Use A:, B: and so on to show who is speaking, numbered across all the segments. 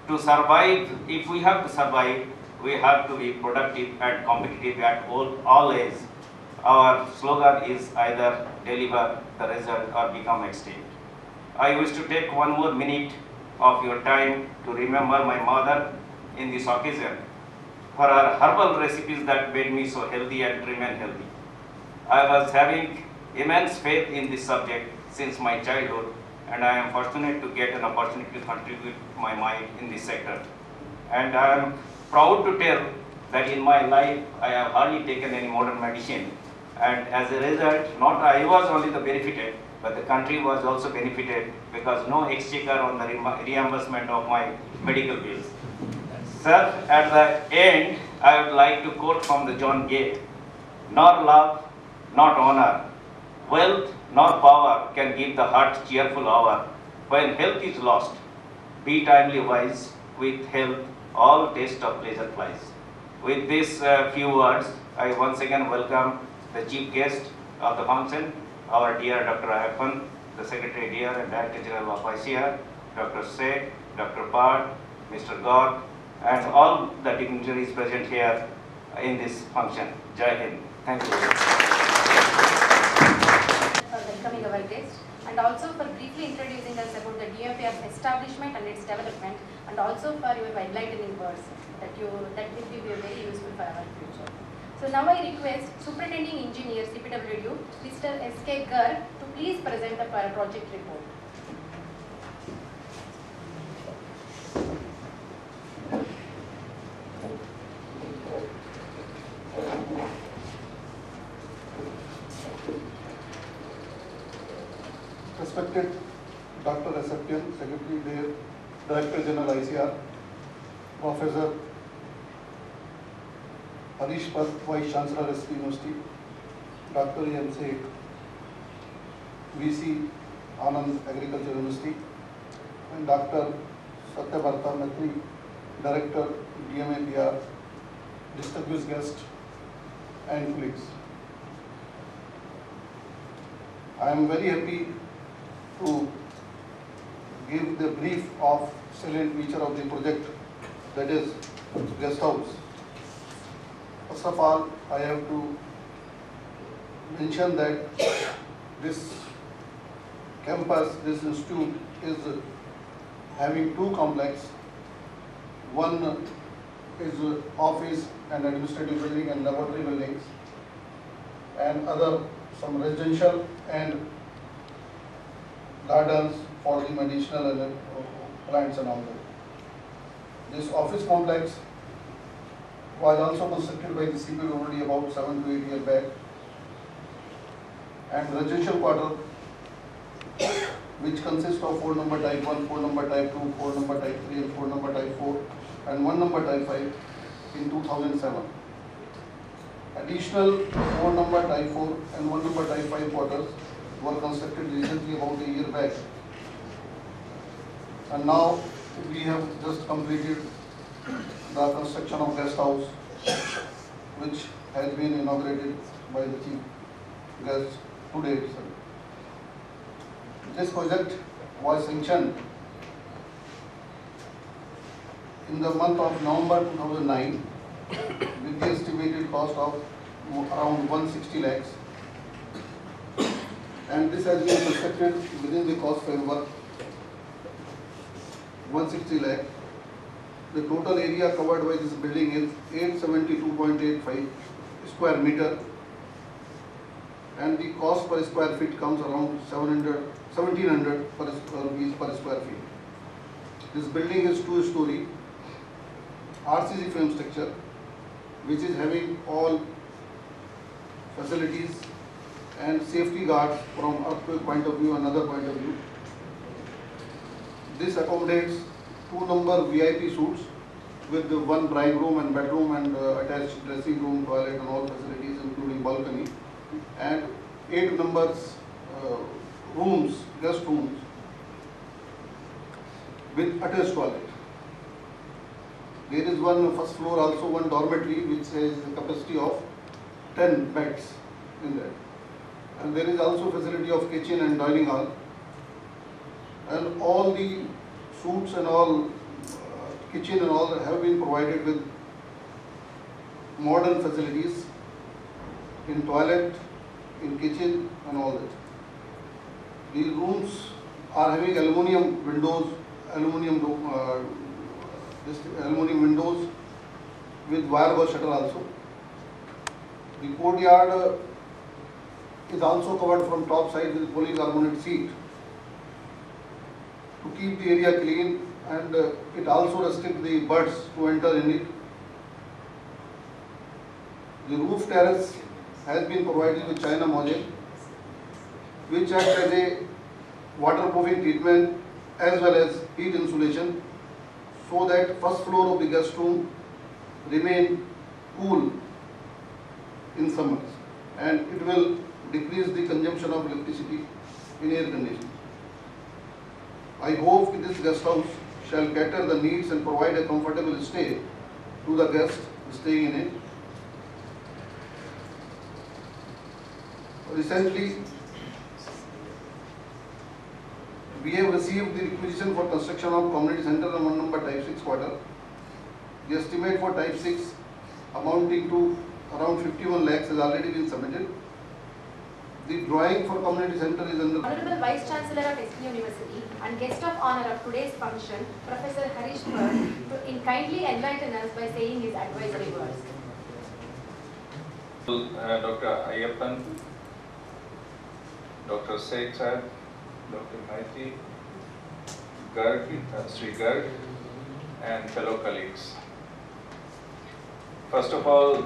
A: To survive, if we have to survive, we have to be productive and competitive at all ages. Our slogan is either deliver the result or become extinct. I wish to take one more minute of your time to remember my mother in this occasion for her herbal recipes that made me so healthy and remain healthy. I was having immense faith in this subject since my childhood, and I am fortunate to get an opportunity to contribute my mind in this sector. And I am proud to tell that in my life I have hardly taken any modern medicine, and as a result, not I was only the benefited, but the country was also benefited because no exchequer on the reimbursement of my medical bills. Sir, at the end, I would like to quote from the John Gate: "Nor love, not honor, wealth, nor power can give the heart cheerful hour. When health is lost, be timely wise. With health, all taste of pleasure flies." With these few words, I once again welcome the chief guest of the function, our dear Dr. Ayyappan, the Secretary Dear and Director General of ICAR, Dr. Sheikh, Dr. Pad, Mr. Gaur, and all the dignitaries present here in this function. Jai Hind. Thank you.
B: For welcoming our guest and also for briefly introducing us about the DMAPR establishment and its development, and also for your enlightening words that will be very useful for our future. So now I request Superintending Engineer CPWD, Mr. S.K. Garg, to please present the project report.
C: Respected Dr. Ayyappan, Secretary Dear, Director General ICAR, Professor Harish Pad, Vice Chancellor SP University, Dr. E.M. Sheikh, VC Anand Agriculture University, and Dr. Satyavarta Matri, Director DMAPR, distinguished guest and colleagues. I am very happy to give the brief of salient feature of the project, that is guest house. First of all, I have to mention that this campus, this institute is having two complexes. One is office and administrative building and laboratory buildings, and other some residential and gardens for the medicinal and plants and all that. This office complex was also constructed by the CPWD about 7 to 8 years back, and residential quarter, which consists of 4 number type 1, 4 number type 2, 4 number type 3 and 4 number type 4 and 1 number type 5 in 2007. Additional 4 number type 4 and 1 number type 5 quarters were constructed recently about a year back. And now we have just completed the construction of guest house, which has been inaugurated by the chief guest today itself. This project was sanctioned in the month of November 2009 with the estimated cost of around 160 lakhs, and this has been constructed within the cost framework 160 lakh. The total area covered by this building is 872.85 square meter, and the cost per square feet comes around 1700 per square feet. This building is 2-story RCC frame structure, which is having all facilities and safety guards from earthquake point of view and other point of view. This accommodates 2 number VIP suites with the 1 drawing room and bedroom and attached dressing room, toilet and all facilities including balcony, and 8 numbers rooms, guest rooms with attached toilet. There is one first floor also one dormitory which has a capacity of 10 beds in that. And there is also facility of kitchen and dining hall. And all the suites and all kitchen and all have been provided with modern facilities in toilet, in kitchen and all that. These rooms are having aluminium windows, aluminium windows with wire gauge shutter also. The courtyard is also covered from top side with polycarbonate sheet to keep the area clean, and it also restricts the birds to enter in it. The roof terrace has been provided with China module, which acts as a waterproofing treatment as well as heat insulation, so that first floor of the guest room remain cool in summers, and it will decrease the consumption of electricity in air conditioning. I hope this guest house shall cater the needs and provide a comfortable stay to the guests staying in it. Recently, we have received the requisition for construction of community center on 1 number type 6 quarter. The estimate for type 6 amounting to around 51 lakhs has already been submitted. The drawing for community center is under.
B: Honorable Vice Chancellor of SP University and guest of honor of today's function, Professor Harish Bhatt, in kindly enlighten us by saying his advisory words.
D: Dr. Ayyappan, Dr. Sheikh Sahib, Dr. Maiti, Garg, Sri Garg, and fellow colleagues. First of all,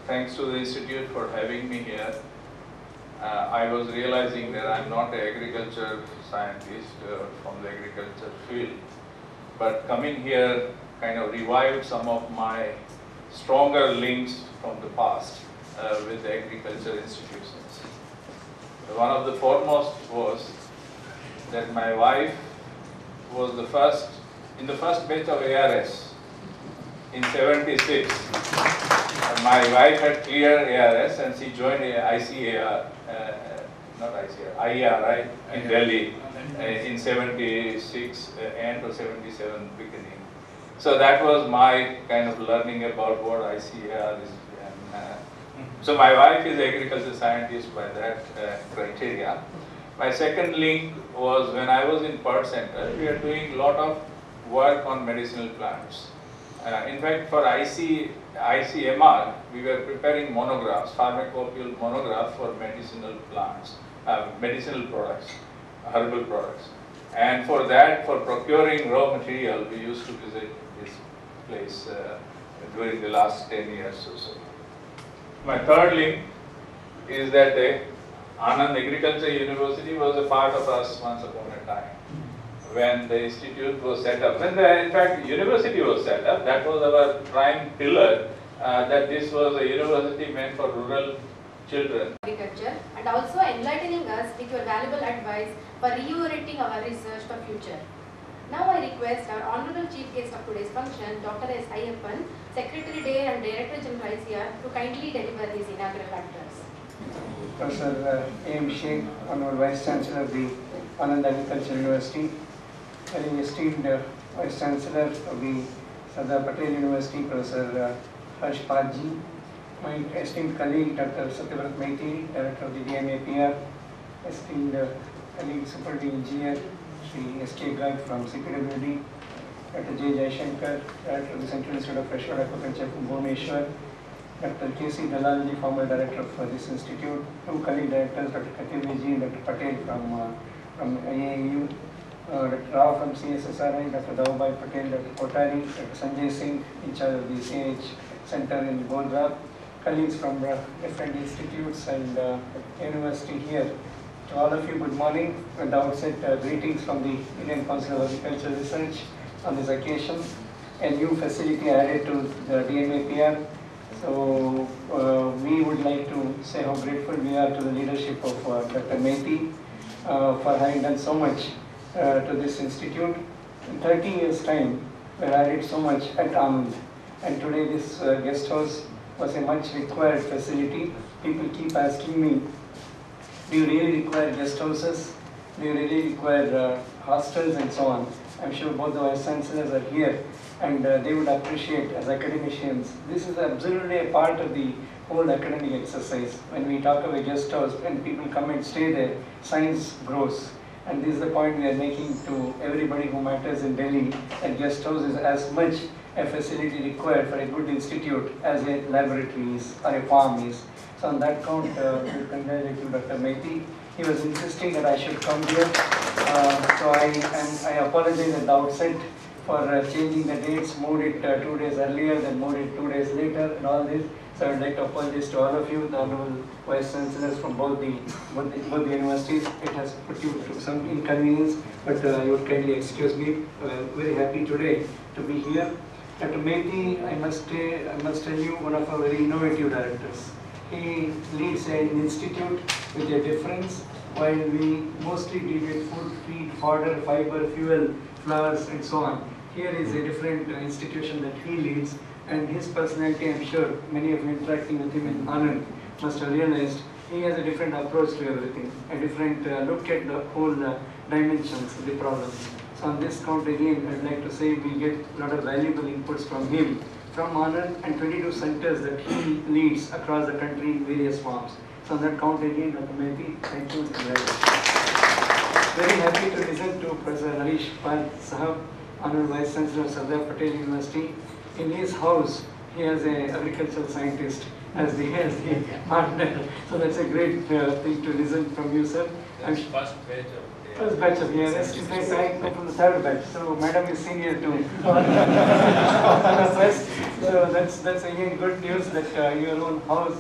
D: thanks to the Institute for having me here. I was realizing that I'm not an agriculture scientist from the agriculture field, but coming here kind of revived some of my stronger links from the past with the agriculture institutions. One of the foremost was that my wife was in the first batch of ARS in '76. My wife had cleared ARS and she joined ICAR, not ICAR, IRI in Delhi in '76 end or '77 beginning. So that was my kind of learning about what ICAR is. So my wife is an agriculture scientist by that criteria. My second link was when I was in Perth Center, we are doing a lot of work on medicinal plants. In fact, for ICMR, we were preparing monographs, pharmacopoeial monographs for medicinal plants, medicinal products, herbal products. And for that, for procuring raw material, we used to visit this place during the last 10 years or so. My third link is that the Anand Agriculture University was a part of us once upon a time. When the institute was set up, when in fact university was set up, that was our prime pillar, that this was a university meant for rural children.
B: Agriculture, and also enlightening us with your valuable advice for reorienting our research for future. Now I request our Honorable Chief Guest of today's function, Dr. S. Ayyappan, Secretary Day and Director General ICAR, to kindly deliver his inaugural address.
E: Professor A.M. Sheikh, Honorable Vice Chancellor of the Anand Agriculture University, very esteemed Vice Chancellor of the Sardar Patel University, Professor Harsh Paji, my esteemed colleague Dr. Satyavrat Maiti, Director of the DMAPR, esteemed colleague Superintendent Engineer Sri S.K. Garg from CPWD, Dr. J. Jaishankar, Director of the Central Institute of Freshwater Aquaculture from Bhubaneswar, Dr. K.C. Dalalji, former Director of this institute, two colleague directors, Dr. Katirji and Dr. Patel from IAAU, Dr. Rao from CSSRI, Dr. Daubhai Patel, Dr. Kotari, Dr. Sanjay Singh, in charge of the CH Center in Gondra, colleagues from different institutes and university here. To all of you, good morning. At the outset, greetings from the Indian Council of Agricultural Research on this occasion. A new facility added to the DMAPR. So we would like to say how grateful we are to the leadership of Dr. Maiti for having done so much to this institute. In 30 years' time, we added so much at Anand. And today this guest house was a much required facility. People keep asking me, do you really require guest houses? Do you really require hostels and so on? I'm sure both the Vice Chancellors are here, and they would appreciate as academicians. This is absolutely a part of the whole academic exercise. When we talk of a guest house, when people come and stay there, science grows. And this is the point we are making to everybody who matters in Delhi, that guest house is as much a facility required for a good institute as a laboratory is or a farm is. So on that count, we congratulate you, Dr. Mehti. He was insisting that I should come here. So I apologize at the outset for changing the dates, moved it 2 days earlier, then moved it 2 days later and all this. So I would like to apologize to all of you, the Honorable Vice Chancellors from both the universities. It has put you through some inconvenience, but you would kindly excuse me. Very happy today to be here. Dr. Mehti, I must tell you, one of our very innovative directors. He leads an institute with a difference. While we mostly deal with food, feed, fodder, fiber, fuel, flowers and so on, here is a different institution that he leads, and his personality, I'm sure many of you interacting with him in Anand must have realized, he has a different approach to everything, a different look at the whole dimensions of the problems. So on this count again, I'd like to say we get a lot of valuable inputs from him, from Anand and 22 centers that he leads across the country in various forms. So on that count again, Dr. Mehti, thank you. Very happy to listen to Professor Harish Pal Sahab, Honorable Vice Chancellor of Sardar Patel University. In his house, he has an agricultural scientist as the partner. So that's a great thing to listen from you, sir. First batch of years. In fact, I come from the third batch, so Madam is senior too. So that's again good news that your own house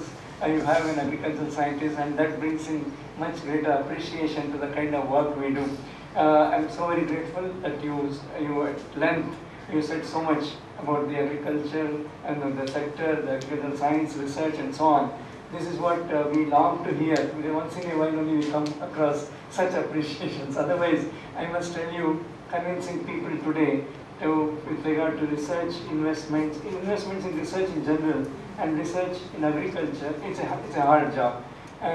E: you have an agricultural scientist, and that brings in much greater appreciation to the kind of work we do. I'm so very grateful that you at length you said so much about the agriculture and the sector, the agricultural science, research and so on. This is what we long to hear. Once in a while only we come across such appreciations. Otherwise, I must tell you, convincing people today with regard to research, investments in research in general and research in agriculture, it's a hard job.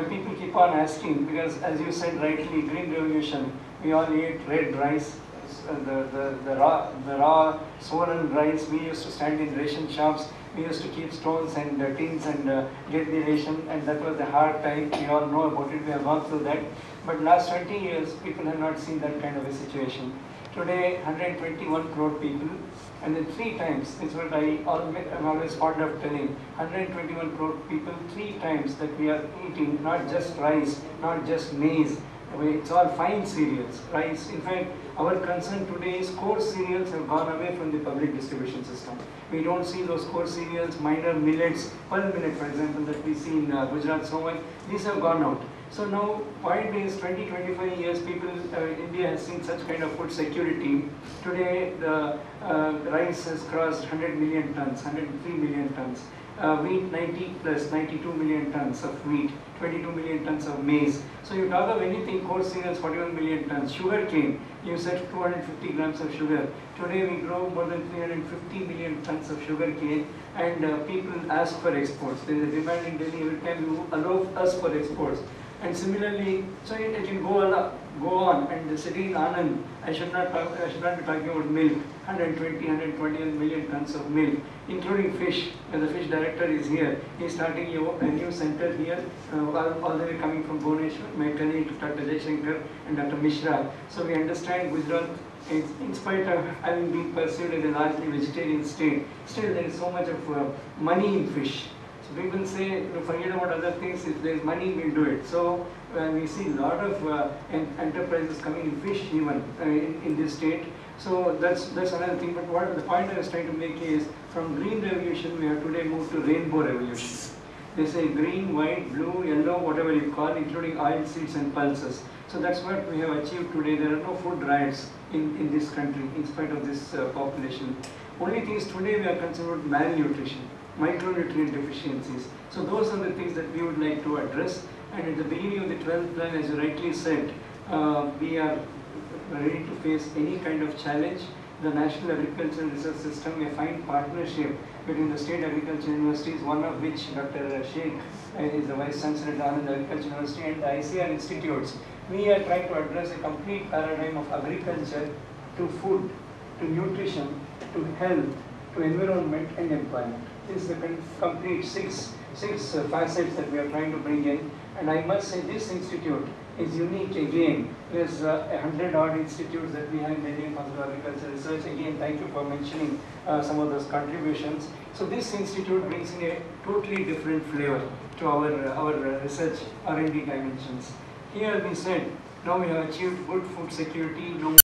E: People keep on asking because, as you said rightly, Green Revolution, we all ate red rice, the raw swollen rice. We used to stand in ration shops. We used to keep stones and tins and get the ration, and that was a hard time. We all know about it. We have gone through that. But last 20 years, people have not seen that kind of a situation. Today, 121 crore people, and then 3 times, it's what I'm always fond of telling, 121 crore people, 3 times that we are eating not just rice, not just maize, it's all fine cereals, rice. In fact, our concern today is coarse cereals have gone away from the public distribution system. We don't see those coarse cereals, minor millets, pearl millet for example, that we see in Gujarat so much, these have gone out. So now, point is 20-25 years, India has seen such kind of food security. Today, the rice has crossed 100 million tons, 103 million tons. Wheat 90 plus 92 million tons of wheat, 22 million tons of maize. So you talk of anything, coarse cereals 41 million tons. Sugar cane, you said 250 grams of sugar. Today we grow more than 350 million tons of sugar cane, and people ask for exports. There is a demand in Delhi every time you allow us for exports. And similarly, so it can go on. And the city in Anand, I should not be talking about milk. 121 million tons of milk, including fish. And the fish director is here. He is starting a new center here, all the way coming from Bhubaneswar. My colleague Dr. Jaishankar and Dr. Mishra. So we understand Gujarat, in spite of having been perceived as a largely vegetarian state, still there is so much of money in fish. People say, forget about other things, if there is money, we'll do it. So we see a lot of enterprises coming in fish even in this state. So that's another thing. But what the point I was trying to make is, from green revolution, we have today moved to rainbow revolution. They say green, white, blue, yellow, whatever you call, including oil seeds and pulses. So that's what we have achieved today. There are no food riots in this country, in spite of this population. Only thing is today we are concerned with malnutrition, micronutrient deficiencies. So those are the things that we would like to address. And at the beginning of the 12th plan, as you rightly said, we are ready to face any kind of challenge. The National Agricultural Research System, a fine partnership between the state agriculture universities, one of which Dr. Sheikh is the Vice Chancellor at Anand Agriculture University, and the ICAR institutes. We are trying to address a complete paradigm of agriculture to food, to nutrition, to health, to environment and employment. This is the complete six facets that we are trying to bring in. And I must say this institute is unique again. There's 100-odd institutes that we have in the Indian Council of Agriculture Research. Again, thank you for mentioning some of those contributions. So this institute brings in a totally different flavor to our research R&D dimensions. Here we said, now we have achieved good food security, no more